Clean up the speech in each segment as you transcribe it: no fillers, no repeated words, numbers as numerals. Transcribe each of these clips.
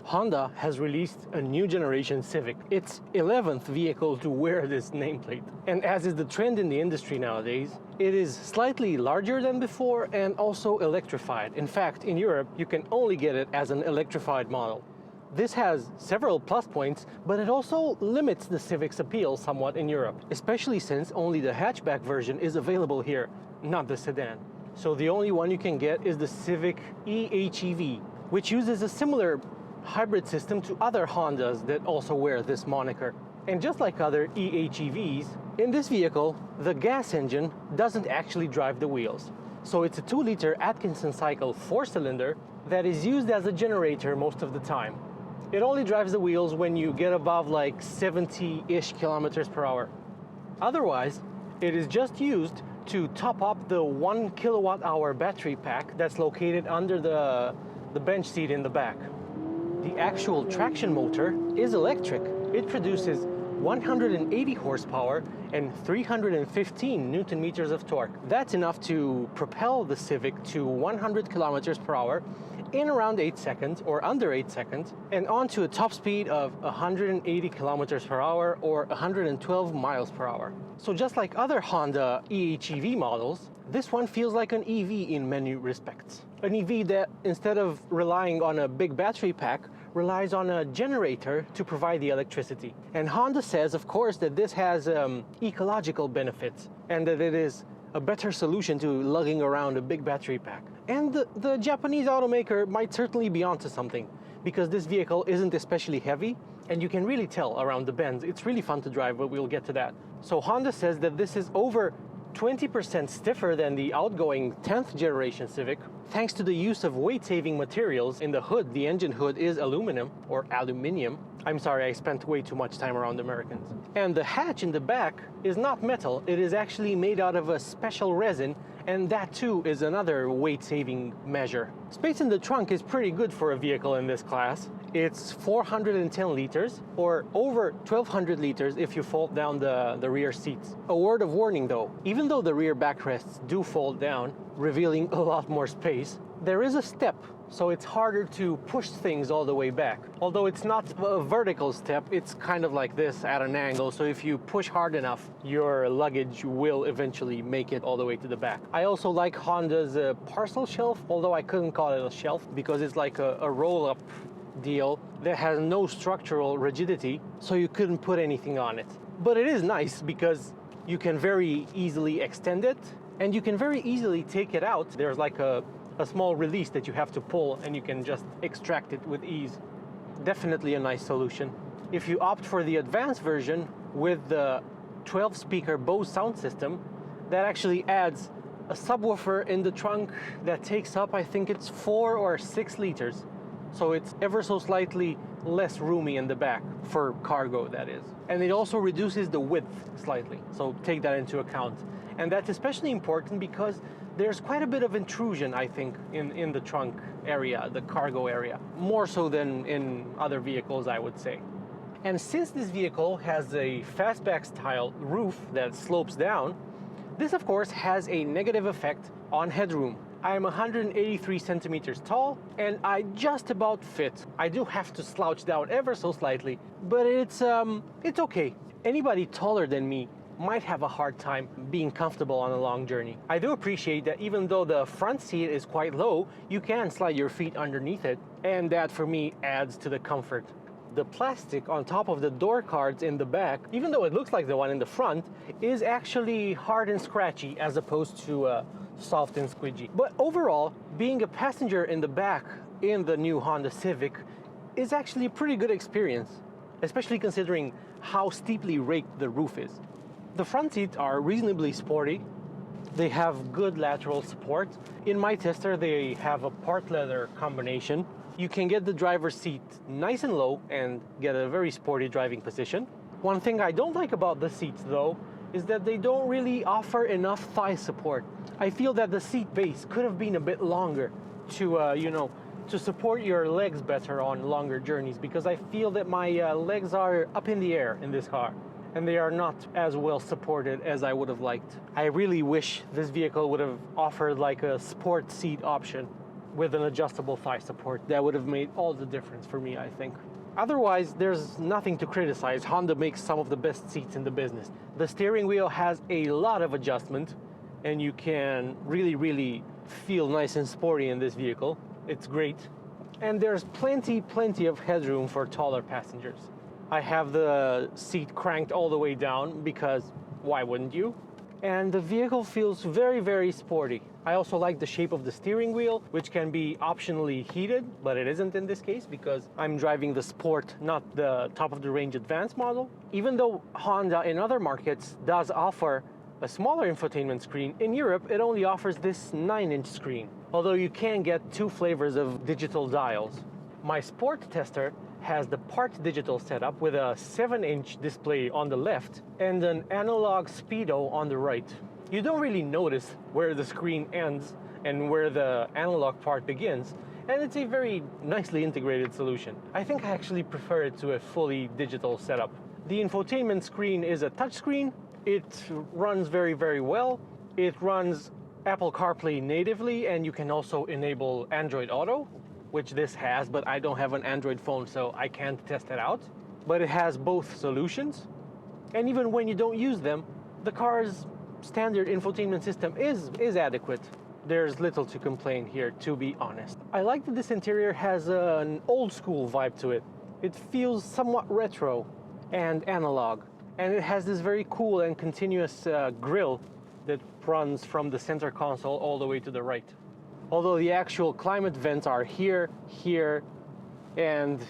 Honda has released a new generation Civic. It's 11th vehicle to wear this nameplate. And as is the trend in the industry nowadays, it is slightly larger than before and also electrified. In fact, in Europe, you can only get it as an electrified model. This has several plus points, but it also limits the Civic's appeal somewhat in Europe, especially since only the hatchback version is available here, not the sedan. So the only one you can get is the Civic eHEV, which uses a similar hybrid system to other Hondas that also wear this moniker. And just like other eHEVs, in this vehicle, the gas engine doesn't actually drive the wheels. So it's a 2-liter Atkinson cycle 4-cylinder that is used as a generator most of the time. It only drives the wheels when you get above like 70-ish kilometers per hour. Otherwise, it is just used to top up the 1 kilowatt-hour battery pack that's located under the bench seat in the back. The actual traction motor is electric. It produces 180 horsepower and 315 newton meters of torque. That's enough to propel the Civic to 100 kilometers per hour in around 8 seconds or under 8 seconds and onto a top speed of 180 kilometers per hour or 112 miles per hour. So just like other Honda eHEV models, this one feels like an EV in many respects. An EV that, instead of relying on a big battery pack, relies on a generator to provide the electricity. And Honda says, of course, that this has ecological benefits and that it is a better solution to lugging around a big battery pack. And the Japanese automaker might certainly be onto something, because this vehicle isn't especially heavy and you can really tell around the bends. It's really fun to drive, but we'll get to that. So Honda says that this is over 20% stiffer than the outgoing 10th generation Civic, thanks to the use of weight-saving materials in the hood. The engine hood is aluminum or aluminium. I'm sorry, I spent way too much time around Americans. And the hatch in the back is not metal. It is actually made out of a special resin, and that too is another weight-saving measure. Space in the trunk is pretty good for a vehicle in this class. It's 410 liters, or over 1,200 liters if you fold down the rear seats. A word of warning though, even though the rear backrests do fold down, revealing a lot more space, there is a step, so it's harder to push things all the way back. Although it's not a vertical step, it's kind of like this at an angle, so if you push hard enough, your luggage will eventually make it all the way to the back. I also like Honda's parcel shelf, although I couldn't call it a shelf because it's like a roll-up deal that has no structural rigidity, so you couldn't put anything on it. But it is nice because you can very easily extend it and you can very easily take it out. There's like a small release that you have to pull and you can just extract it with ease. Definitely a nice solution. If you opt for the advanced version with the 12-speaker Bose sound system, that actually adds a subwoofer in the trunk that takes up, I think it's 4 or 6 liters. So it's ever so slightly less roomy in the back, for cargo that is. And it also reduces the width slightly, so take that into account. And that's especially important because there's quite a bit of intrusion, I think, in the trunk area, the cargo area, more so than in other vehicles, I would say. And since this vehicle has a fastback style roof that slopes down, this of course has a negative effect on headroom. I'm 183 centimeters tall and I just about fit. I do have to slouch down ever so slightly, but it's okay. Anybody taller than me might have a hard time being comfortable on a long journey. I do appreciate that even though the front seat is quite low, you can slide your feet underneath it, and that for me adds to the comfort. The plastic on top of the door cards in the back, even though it looks like the one in the front, is actually hard and scratchy as opposed to soft and squidgy. But overall, being a passenger in the back in the new Honda Civic is actually a pretty good experience, especially considering how steeply raked the roof is. The front seats are reasonably sporty. They have good lateral support. In my tester, they have a part leather combination. You can get the driver's seat nice and low and get a very sporty driving position. One thing I don't like about the seats though is that they don't really offer enough thigh support. I feel that the seat base could have been a bit longer to to support your legs better on longer journeys, because I feel that my legs are up in the air in this car and they are not as well supported as I would have liked. I really wish this vehicle would have offered like a sport seat option. with an adjustable thigh support. That would have made all the difference for me, I think. Otherwise, there's nothing to criticize. Honda makes some of the best seats in the business. The steering wheel has a lot of adjustment, and you can really feel nice and sporty in this vehicle. It's great. And there's plenty of headroom for taller passengers. I have the seat cranked all the way down because why wouldn't you? And the vehicle feels very sporty. I also like the shape of the steering wheel, which can be optionally heated, but it isn't in this case because I'm driving the Sport, not the top of the range Advanced model. Even though Honda in other markets does offer a smaller infotainment screen, in Europe it only offers this 9-inch screen, although you can get 2 flavors of digital dials. My Sport tester has the part digital setup with a 7-inch display on the left and an analog speedo on the right. You don't really notice where the screen ends and where the analog part begins, and it's a very nicely integrated solution. I think I actually prefer it to a fully digital setup. The infotainment screen is a touchscreen. It runs very well. It runs Apple CarPlay natively, and you can also enable Android Auto, which this has, but I don't have an Android phone, so I can't test it out. But it has both solutions, and even when you don't use them, the car's standard infotainment system is adequate. There's little to complain here, to be honest. I like that this interior has an old school vibe to it. It feels somewhat retro and analog, and it has this very cool and continuous grille that runs from the center console all the way to the right. Although the actual climate vents are here, and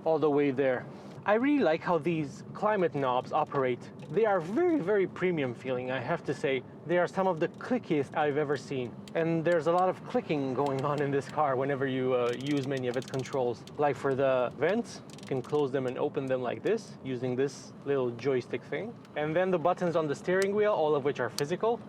all the way there. I really like how these climate knobs operate. They are very premium feeling, I have to say. They are some of the clickiest I've ever seen. And there's a lot of clicking going on in this car whenever you use many of its controls. Like for the vents, you can close them and open them like this, using this little joystick thing. And then the buttons on the steering wheel, all of which are physical.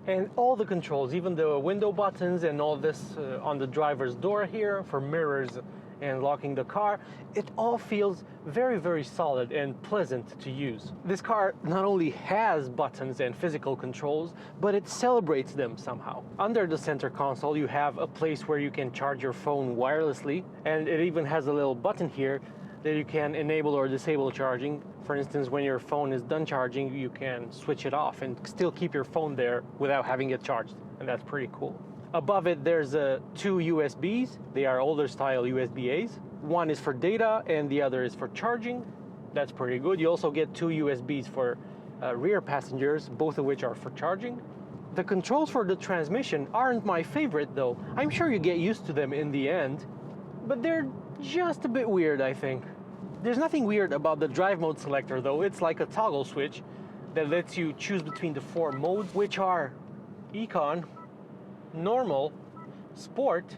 And all the controls, even the window buttons and all this on the driver's door here for mirrors and locking the car, it all feels very solid and pleasant to use. This car not only has buttons and physical controls, but it celebrates them somehow. Under the center console, you have a place where you can charge your phone wirelessly, and it even has a little button here that you can enable or disable charging. For instance, when your phone is done charging, you can switch it off and still keep your phone there without having it charged, and that's pretty cool. Above it, there's 2 USBs. They are older style USB-As. One is for data and the other is for charging. That's pretty good. You also get 2 USBs for rear passengers, both of which are for charging. The controls for the transmission aren't my favorite though. I'm sure you get used to them in the end, but they're just a bit weird, I think. There's nothing weird about the drive mode selector though. It's like a toggle switch that lets you choose between the 4 modes, which are Econ, Normal, Sport,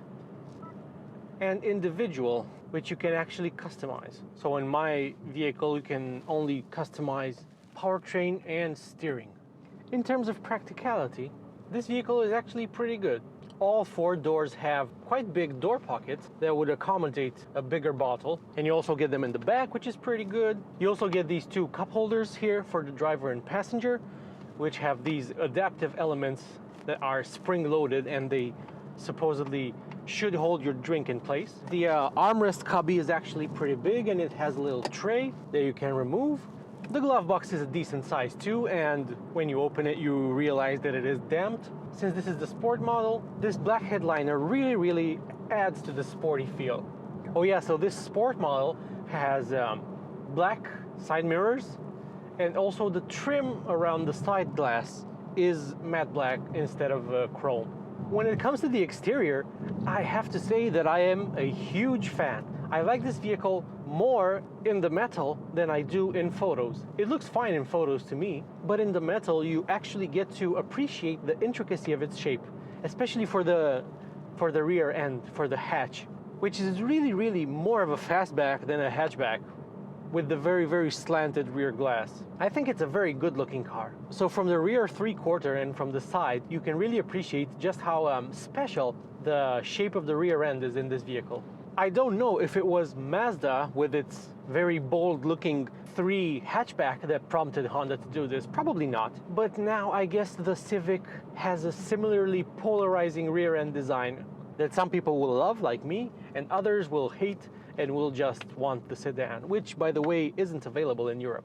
and Individual, which you can actually customize. So in my vehicle, you can only customize powertrain and steering. In terms of practicality, this vehicle is actually pretty good. All 4 doors have quite big door pockets that would accommodate a bigger bottle, and you also get them in the back, which is pretty good. You also get these 2 cup holders here for the driver and passenger, which have these adaptive elements that are spring-loaded, and they supposedly should hold your drink in place. The armrest cubby is actually pretty big, and it has a little tray that you can remove. The glove box is a decent size too, and when you open it, you realize that it is damped. Since this is the Sport model, this black headliner really adds to the sporty feel. Oh yeah, so this Sport model has black side mirrors, and also the trim around the side glass is matte black instead of chrome. When it comes to the exterior, I have to say that I am a huge fan. I like this vehicle more in the metal than I do in photos. It looks fine in photos to me, but in the metal you actually get to appreciate the intricacy of its shape, especially for the rear end, for the hatch, which is really more of a fastback than a hatchback, with the very slanted rear glass. I think it's a very good looking car. So from the rear 3/4 and from the side, you can really appreciate just how special the shape of the rear end is in this vehicle. I don't know if it was Mazda with its very bold looking 3 hatchback that prompted Honda to do this. Probably not. But now I guess the Civic has a similarly polarizing rear end design that some people will love, like me, and others will hate and will just want the sedan, which, by the way, isn't available in Europe.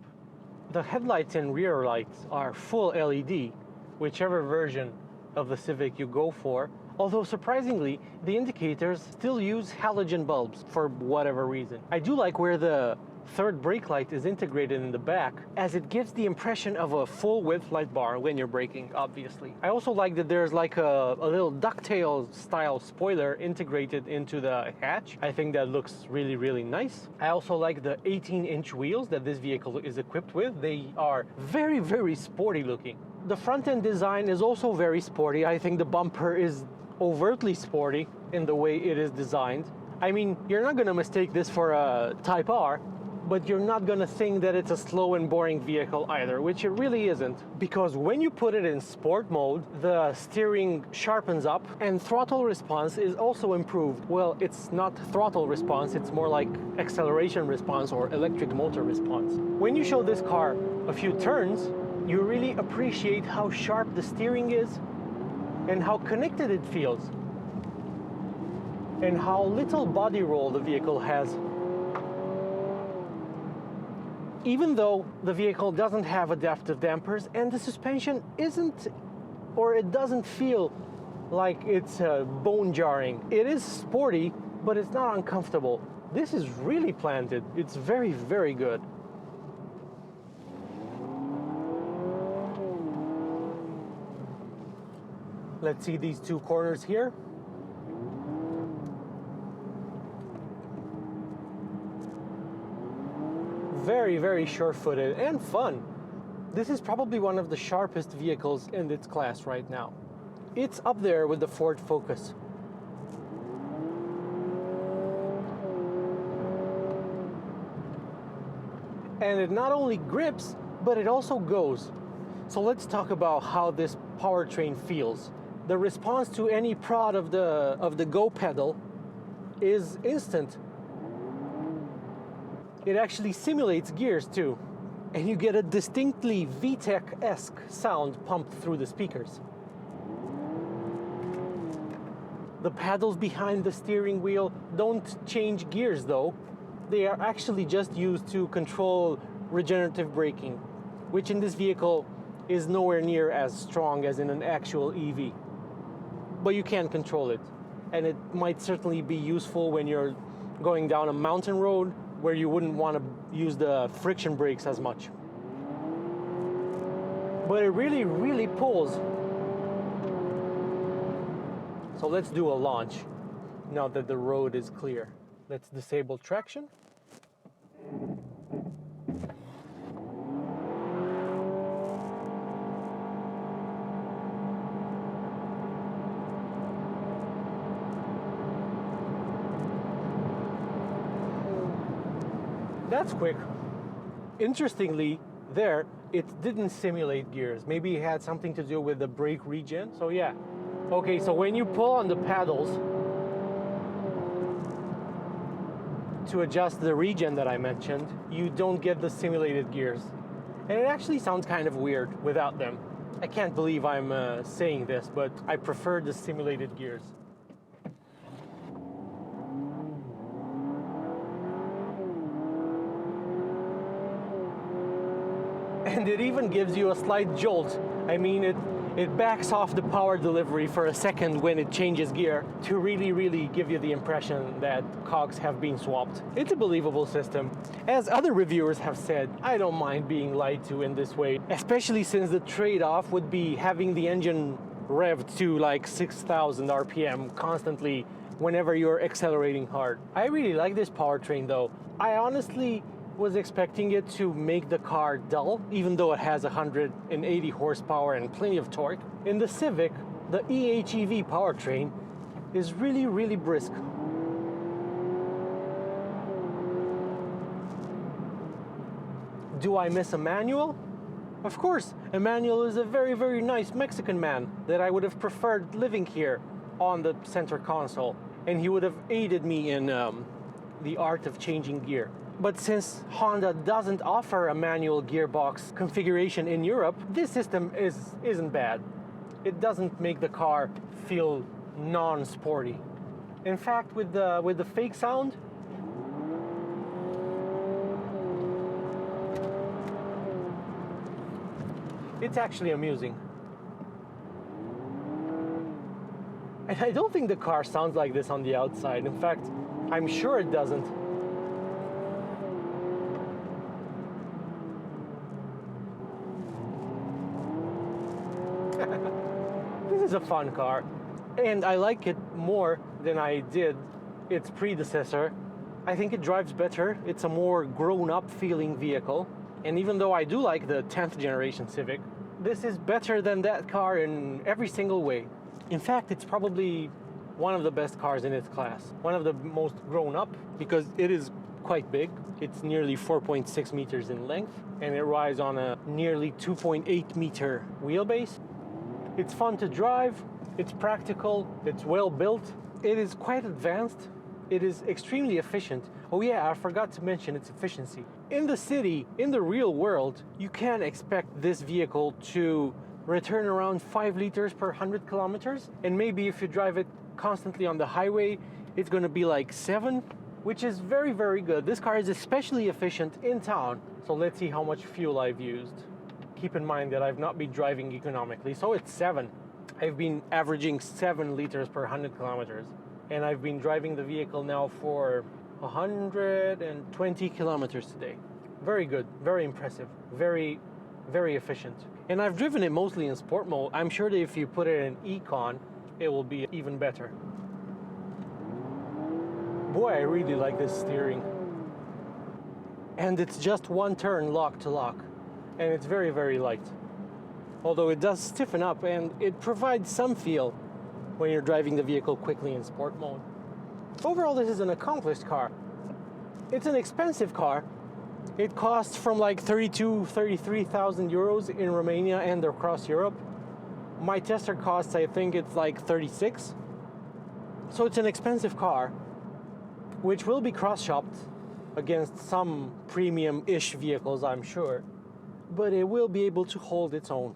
The headlights and rear lights are full LED, whichever version of the Civic you go for, although surprisingly, the indicators still use halogen bulbs for whatever reason. I do like where the third brake light is integrated in the back, as it gives the impression of a full width light bar when you're braking, obviously. I also like that there's like a little ducktail style spoiler integrated into the hatch. I think that looks really, really nice. I also like the 18-inch wheels that this vehicle is equipped with. They are very, very sporty looking. The front end design is also very sporty. I think the bumper is overtly sporty in the way it is designed. I mean, you're not gonna mistake this for a Type R, but you're not gonna think that it's a slow and boring vehicle either, which it really isn't. Because when you put it in sport mode, the steering sharpens up and throttle response is also improved. Well, it's not throttle response, it's more like acceleration response or electric motor response. When you show this car a few turns, you really appreciate how sharp the steering is and how connected it feels and how little body roll the vehicle has. Even though the vehicle doesn't have adaptive dampers and the suspension isn't, or it doesn't feel like it's bone jarring. It is sporty, but it's not uncomfortable. This is really planted. It's very, very good. Let's see these 2 corners here. Very, very sure-footed and fun. This is probably one of the sharpest vehicles in its class right now. It's up there with the Ford Focus. And it not only grips, but it also goes. So let's talk about how this powertrain feels. The response to any prod of the go pedal is instant. It actually simulates gears too, and you get a distinctly VTEC-esque sound pumped through the speakers. The paddles behind the steering wheel don't change gears though. They are actually just used to control regenerative braking, which in this vehicle is nowhere near as strong as in an actual EV. But you can control it, and it might certainly be useful when you're going down a mountain road where you wouldn't want to use the friction brakes as much. But it really, really pulls. So let's do a launch now that the road is clear. Let's disable traction. That's quick. Interestingly, there, it didn't simulate gears. Maybe it had something to do with the brake regen. So yeah. Okay, so when you pull on the paddles to adjust the regen that I mentioned, you don't get the simulated gears. And it actually sounds kind of weird without them. I can't believe I'm saying this, but I prefer the simulated gears. And it even gives you a slight jolt. I mean, it backs off the power delivery for a second when it changes gear to really give you the impression that cogs have been swapped. It's a believable system. As other reviewers have said, I don't mind being lied to in this way, especially since the trade-off would be having the engine revved to like 6,000 RPM constantly whenever you're accelerating hard. I really like this powertrain though. I honestly was expecting it to make the car dull, even though it has 180 horsepower and plenty of torque. In the Civic, the eHEV powertrain is really brisk. Do I miss a manual? Of course, Emmanuel is a very nice Mexican man that I would have preferred living here on the center console, and he would have aided me in the art of changing gear. But since Honda doesn't offer a manual gearbox configuration in Europe, this system isn't bad. It doesn't make the car feel non-sporty. In fact, with the fake sound, it's actually amusing. And I don't think the car sounds like this on the outside. In fact, I'm sure it doesn't. This is a fun car, and I like it more than I did its predecessor. I think it drives better. It's a more grown-up feeling vehicle. And even though I do like the 10th generation Civic, this is better than that car in every single way. In fact, it's probably one of the best cars in its class. One of the most grown up, because it is quite big. It's nearly 4.6 meters in length, and it rides on a nearly 2.8 meter wheelbase. It's fun to drive, it's practical, it's well built, it is quite advanced, it is extremely efficient. Oh yeah, I forgot to mention its efficiency. In the city, in the real world, you can expect this vehicle to return around 5 liters per 100 kilometers, and maybe if you drive it constantly on the highway, it's gonna be like 7, which is very, very good. This car is especially efficient in town. So let's see how much fuel I've used. Keep in mind that I've not been driving economically, so it's 7. I've been averaging 7 liters per 100 kilometers. And I've been driving the vehicle now for 120 kilometers today. Very good, very impressive, very, very efficient. And I've driven it mostly in sport mode. I'm sure that if you put it in econ, it will be even better. Boy, I really like this steering. And it's just one turn lock to lock. And it's very, very light. Although it does stiffen up and it provides some feel when you're driving the vehicle quickly in sport mode. Overall, this is an accomplished car. It's an expensive car. It costs from like 33,000 euros in Romania and across Europe. My tester costs, I think it's like 36. So it's an expensive car, which will be cross-shopped against some premium-ish vehicles, I'm sure. But it will be able to hold its own.